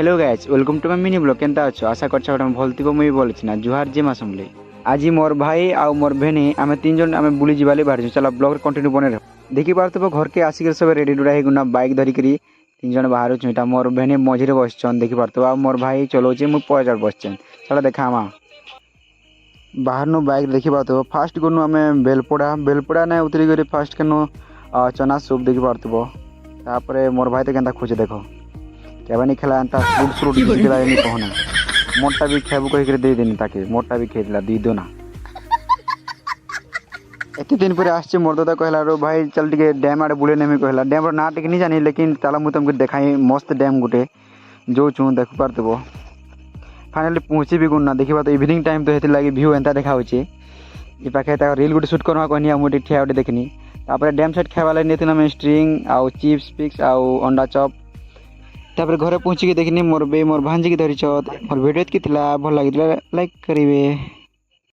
Hello guys welcome to my mini blog केनता अच्छो आशा करछा गोटे भल थिबो मुई बोलछि ना जुहार जे मासमले आज मोर भाई आउ मोर भेनी आमे तीन जन आमे बुली जिबाले बाहर चला ब्लॉग कंटिन्यू बने रह देखि पारतबो घर के आसिक सब रेडी डुडा हे गुना बाइक धरि करी तीन जन बाहर छुटा मोर भेनी मझिरे बसछन देखि पारतबो आ मोर भाई चलोचे मु पजार बसछन चला देखामा बाहर नो बाइक देखि पारतबो फास्ट गनु आमे बेलपोड़ा ने उतरी गरी फास्ट कनो चना सूप देखि पारतबो तापरे मोर भाई तो केनता खोजे देखो केबानी खेला अंता फ्रूट फ्रूट दिला नहीं कहना मोटा भी खेबू कह दे देनी ताके मोटा भी खेला दी दो ना एते दिन पर आछे मोर दादा कहला रो भाई चल टिके डैम आड़े बुले नेमी कहला डैम ना टिके नहीं जानी लेकिन ताला मु तुमको देखाई मस्त डैम गुटे जो छु देख पारतबो फाइनली पहुंची भी गुना देखिबा तो इवनिंग टाइम तो हेति लागी व्यू एंता देखा होची ई पाखे ता रील गुटे शूट करवा कहनी मुटी ठिया उठे देखनी तापर डैम साइड खावा लागी नेतिना में स्ट्रिंग आउ चिप्स पिक्स आउ अंडा चॉप तापर घरे पहुंची के देखनी मोर भांजी के धरी मोर वीडियो की भल लगी लाइक करिवे।